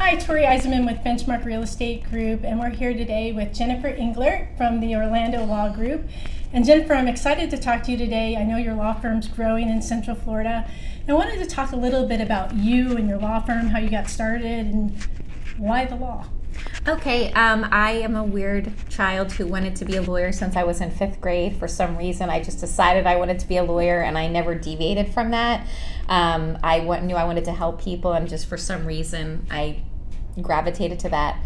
Hi, Torey Eisenman with Benchmark Real Estate Group, and we're here today with Jennifer Englert from the Orlando Law Group. And Jennifer, I'm excited to talk to you today. I know your law firm's growing in Central Florida. And I wanted to talk a little bit about you and your law firm, how you got started, and why the law. Okay, I am a weird child who wanted to be a lawyer since I was in 5th grade. For some reason, I just decided I wanted to be a lawyer, and I never deviated from that. I knew I wanted to help people, and just for some reason, I gravitated to that.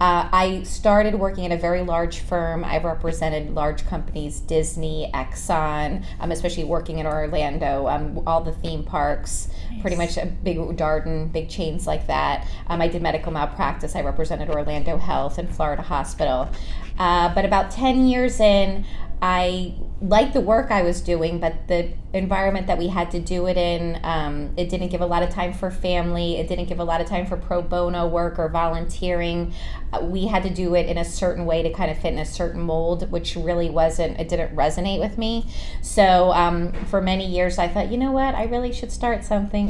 I started working at a very large firm. I've represented large companies, Disney, Exxon, especially working in Orlando, all the theme parks, nice. Pretty much a big Darden, big chains like that. I did medical malpractice. I represented Orlando Health and Florida Hospital. But about 10 years in, I liked the work I was doing, but the environment that we had to do it in, it didn't give a lot of time for family. It didn't give a lot of time for pro bono work or volunteering. We had to do it in a certain way to kind of fit in a certain mold, which really it didn't resonate with me. So for many years I thought, you know what, I really should start something.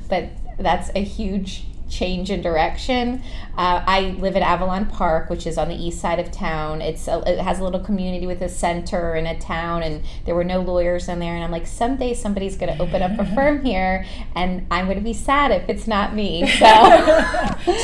But that's a huge change in direction. I live at Avalon Park, which is on the east side of town. It has a little community with a center and a town, and there were no lawyers in there. And I'm like, someday somebody's going to open up a firm here, and I'm going to be sad if it's not me. So,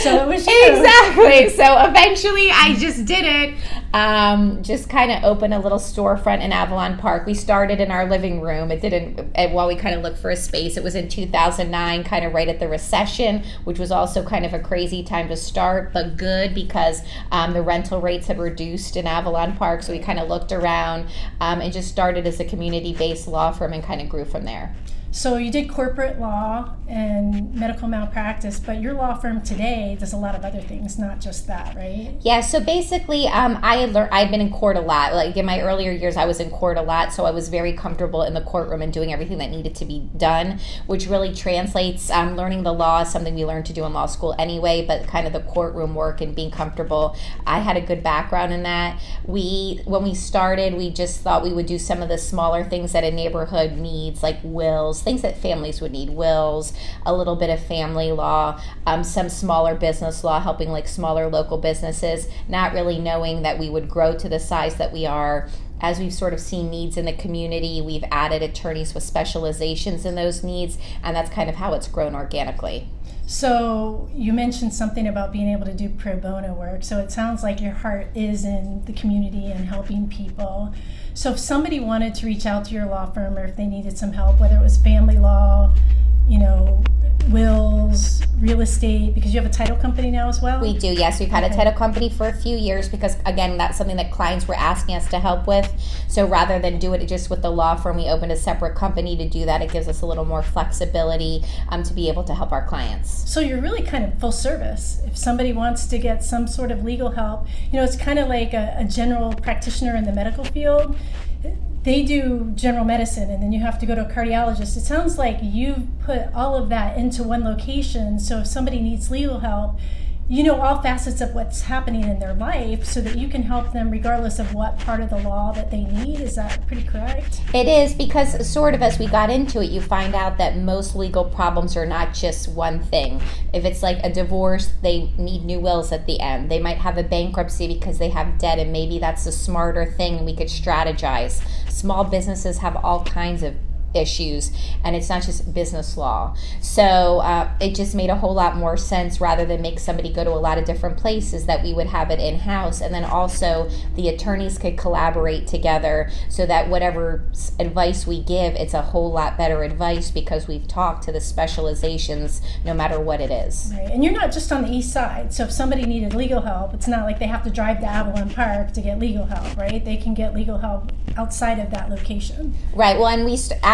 so it was you. Exactly. So eventually, I just did it. Just kind of opened a little storefront in Avalon Park. We started in our living room. It didn't. While we kind of looked for a space, it was in 2009, kind of right at the recession, which was also kind of a crazy time to start, but good because the rental rates had reduced in Avalon Park. So we kind of looked around and just started as a community-based law firm and kind of grew from there. So you did corporate law and medical malpractice, but your law firm today does a lot of other things, not just that, right? Yeah, so basically I'd been in court a lot. Like in my earlier years, I was in court a lot, so I was very comfortable in the courtroom and doing everything that needed to be done, which really translates. Learning the law is something we learned to do in law school anyway, but kind of the courtroom work and being comfortable, I had a good background in that. When we started, we just thought we would do some of the smaller things that a neighborhood needs, like wills, things that families would need, wills, a little bit of family law, some smaller business law, helping like smaller local businesses, not really knowing that we would grow to the size that we are. As we've sort of seen needs in the community, we've added attorneys with specializations in those needs, and that's kind of how it's grown organically. So you mentioned something about being able to do pro bono work. So it sounds like your heart is in the community and helping people. So if somebody wanted to reach out to your law firm, or if they needed some help, whether it was family law, wills, real estate, because you have a title company now as well? We do, yes. We've had a title company for a few years because, again, that's something that clients were asking us to help with. So rather than do it just with the law firm, we opened a separate company to do that. It gives us a little more flexibility to be able to help our clients. So you're really kind of full service. If somebody wants to get some sort of legal help, it's kind of like a general practitioner in the medical field. They do general medicine, and then you have to go to a cardiologist. It sounds like you've put all of that into one location, so if somebody needs legal help, you know all facets of what's happening in their life so that you can help them regardless of what part of the law that they need. Is that pretty correct? It is, because sort of as we got into it, you find out that most legal problems are not just one thing. If it's like a divorce, they need new wills at the end. They might have a bankruptcy because they have debt, and maybe that's the smarter thing and we could strategize. Small businesses have all kinds of issues, and it's not just business law. So it just made a whole lot more sense, rather than make somebody go to a lot of different places, that we would have it in-house, and then also the attorneys could collaborate together so that whatever advice we give, it's a whole lot better advice because we've talked to the specializations no matter what it is. Right, and you're not just on the east side, so if somebody needed legal help, it's not like they have to drive to Avalon Park to get legal help, right? They can get legal help outside of that location. Right, well, and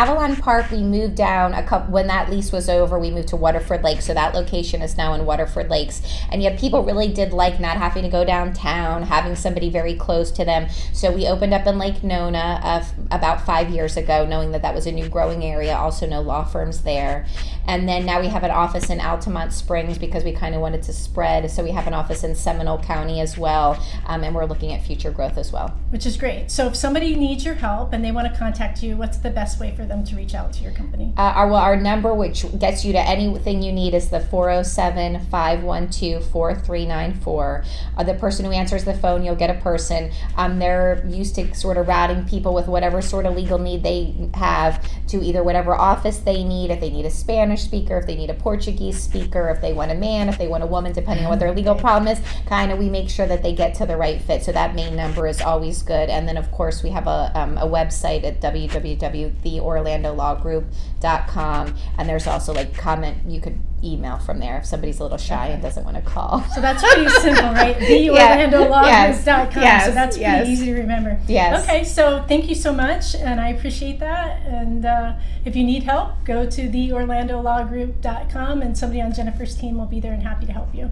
Avalon Park, we moved down when that lease was over, we moved to Waterford Lakes, so that location is now in Waterford Lakes. And yet people really did like not having to go downtown, having somebody very close to them. So we opened up in Lake Nona about 5 years ago, knowing that that was a new growing area, also no law firms there. And then now we have an office in Altamont Springs because we kind of wanted to spread. So we have an office in Seminole County as well. And we're looking at future growth as well. Which is great. So if somebody needs your help and they want to contact you, what's the best way for them to reach out to your company? Our number, which gets you to anything you need, is the 407-512-4394. The person who answers the phone, you'll get a person. They're used to sort of routing people with whatever sort of legal need they have to either whatever office they need, if they need a Spanish speaker, if they need a Portuguese speaker, if they want a man, if they want a woman, depending on what their legal problem is. Kind of we make sure that they get to the right fit. So that main number is always good. And then, of course, we have a website at www.theorlandolawgroup.com. And there's also comment, you could email from there if somebody's a little shy and doesn't want to call. So that's pretty simple, right? TheOrlandoLawGroup.com. Yes. So that's pretty easy to remember. Yes. Okay, so thank you so much, and I appreciate that. And if you need help, go to TheOrlandoLawGroup.com, and somebody on Jennifer's team will be there and happy to help you.